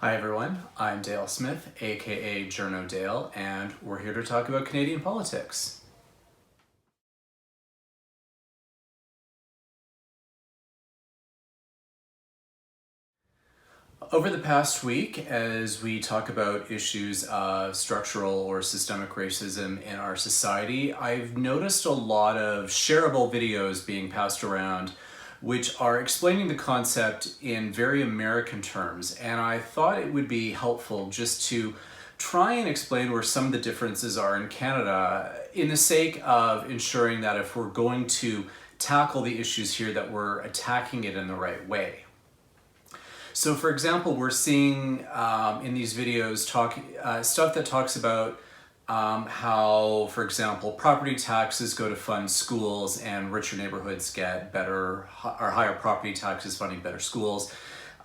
Hi everyone, I'm Dale Smith, aka Journo Dale, and we're here to talk about Canadian politics. Over the past week, as we talk about issues of structural or systemic racism in our society, I've noticed a lot of shareable videos being passed around which are explaining the concept in very American terms, and I thought it would be helpful just to try and explain where some of the differences are in Canada in the sake of ensuring that if we're going to tackle the issues here that we're attacking it in the right way. So for example, we're seeing in these videos stuff that talks about how, for example, property taxes go to fund schools and richer neighborhoods get better or higher property taxes funding better schools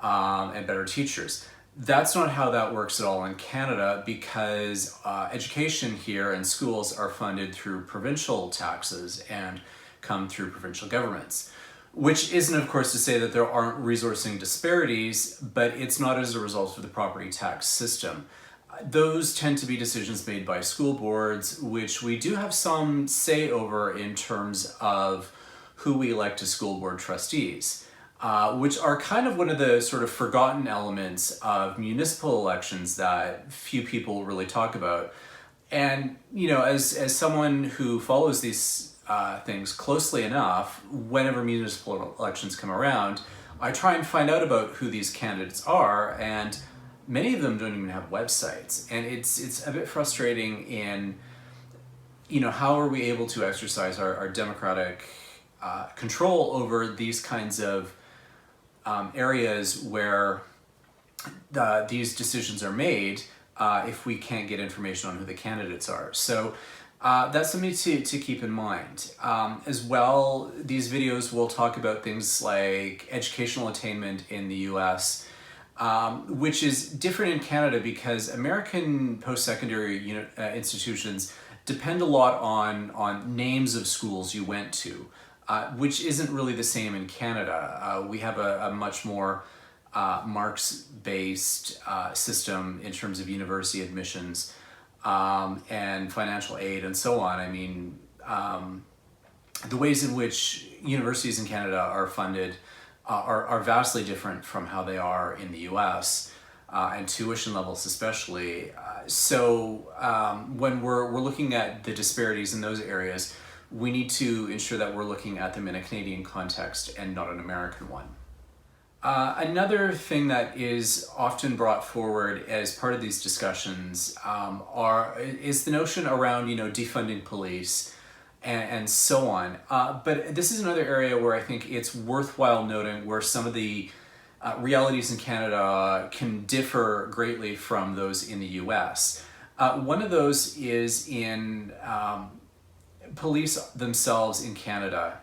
and better teachers. That's not how that works at all in Canada because education here and schools are funded through provincial taxes and come through provincial governments. Which isn't, of course, to say that there aren't resourcing disparities, but it's not as a result of the property tax system. Those tend to be decisions made by school boards, which we do have some say over in terms of who we elect as school board trustees, which are kind of one of the sort of forgotten elements of municipal elections that few people really talk about. And, you know, as someone who follows these things closely enough, whenever municipal elections come around, I try and find out about who these candidates are, and many of them don't even have websites. And it's a bit frustrating in, you know, how are we able to exercise our democratic control over these kinds of areas where these decisions are made if we can't get information on who the candidates are. So that's something to keep in mind. As well, these videos will talk about things like educational attainment in the US, which is different in Canada because American post-secondary institutions depend a lot on names of schools you went to, which isn't really the same in Canada. We have a much more marks-based system in terms of university admissions. And financial aid and so on. I mean, the ways in which universities in Canada are funded are vastly different from how they are in the US, and tuition levels especially. When we're looking at the disparities in those areas, we need to ensure that we're looking at them in a Canadian context and not an American one. Another thing that is often brought forward as part of these discussions is the notion around, you know, defunding police and so on. But this is another area where I think it's worthwhile noting where some of the realities in Canada can differ greatly from those in the US. One of those is in police themselves in Canada,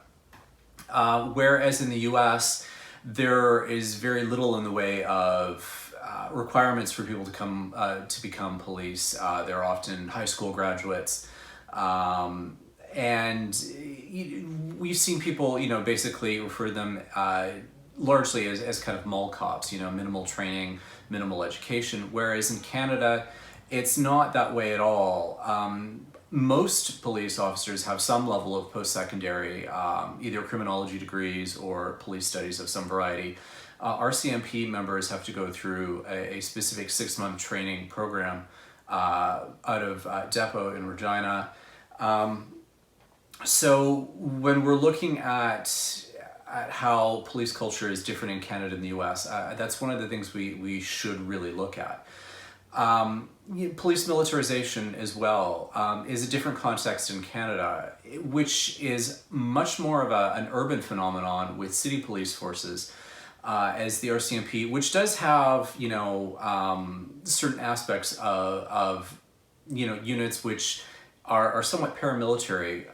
whereas in the US, there is very little in the way of requirements for people to become police. They're often high school graduates, and we've seen people, you know, basically refer to them largely as kind of mall cops. You know, minimal training, minimal education. Whereas in Canada, it's not that way at all. Most police officers have some level of post-secondary, either criminology degrees or police studies of some variety. RCMP members have to go through a specific 6-month training program out of Depot in Regina. So when we're looking at how police culture is different in Canada and the US, that's one of the things we should really look at. Police militarization as well is a different context in Canada, which is much more of an urban phenomenon with city police forces, as the RCMP, which does have, you know, certain aspects of you know, units which are somewhat paramilitary,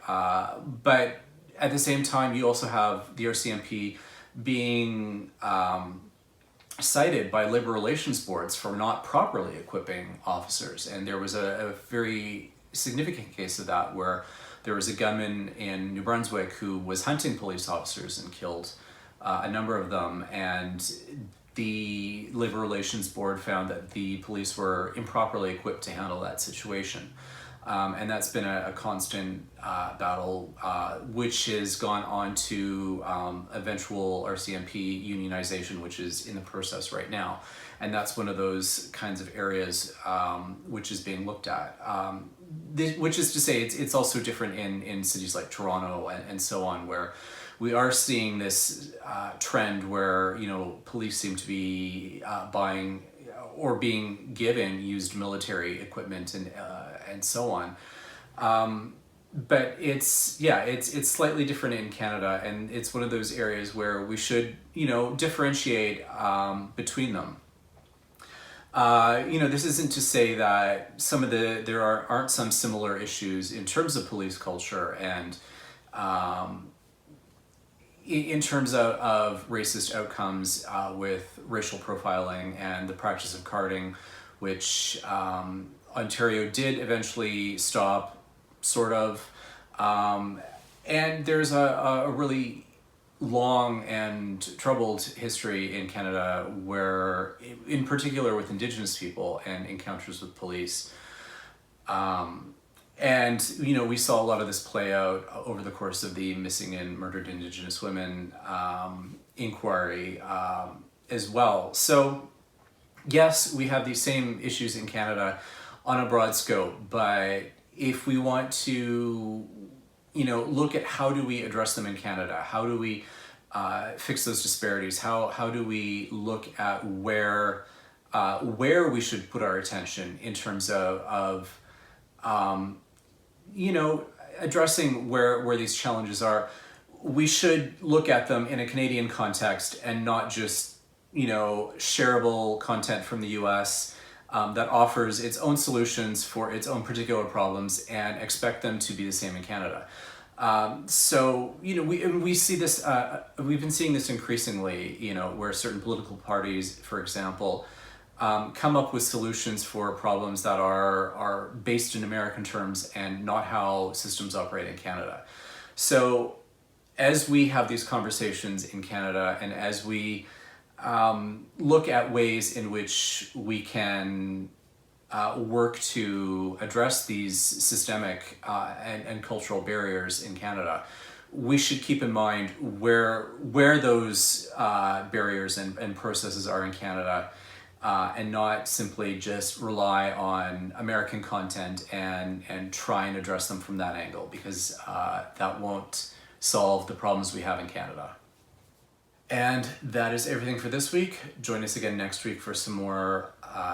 but at the same time you also have the RCMP being cited by labor relations boards for not properly equipping officers. And there was a very significant case of that where there was a gunman in New Brunswick who was hunting police officers and killed a number of them. And the Labor Relations Board found that the police were improperly equipped to handle that situation. And that's been a constant battle, which has gone on to eventual RCMP unionization, which is in the process right now. And that's one of those kinds of areas which is being looked at. Which is to say, it's also different in cities like Toronto and so on, where we are seeing this trend where, you know, police seem to be buying or being given used military equipment and so on. But it's slightly different in Canada, and it's one of those areas where we should, you know, differentiate between them. You know, this isn't to say that there aren't some similar issues in terms of police culture and in terms of racist outcomes with racial profiling and the practice of carding, which Ontario did eventually stop, sort of. And there's a really long and troubled history in Canada where, in particular with Indigenous people and encounters with police. And, you know, we saw a lot of this play out over the course of the Missing and Murdered Indigenous Women inquiry as well. So, yes, we have these same issues in Canada on a broad scope, but if we want to, you know, look at how do we address them in Canada, how do we fix those disparities, how do we look at where we should put our attention in terms of you know, addressing where these challenges are, we should look at them in a Canadian context and not just, you know, shareable content from the US that offers its own solutions for its own particular problems and expect them to be the same in Canada. So, you know, we see this, we've been seeing this increasingly, you know, where certain political parties, for example, come up with solutions for problems that are based in American terms and not how systems operate in Canada. So as we have these conversations in Canada and as we look at ways in which we can work to address these systemic and cultural barriers in Canada, we should keep in mind where those barriers and processes are in Canada, and not simply just rely on American content and try and address them from that angle, because that won't solve the problems we have in Canada. And that is everything for this week. Join us again next week for some more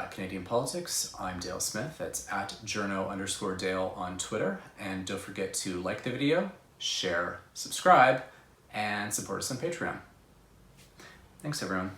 Canadian politics. I'm Dale Smith. That's at journo_Dale on Twitter. And don't forget to like the video, share, subscribe, and support us on Patreon. Thanks, everyone.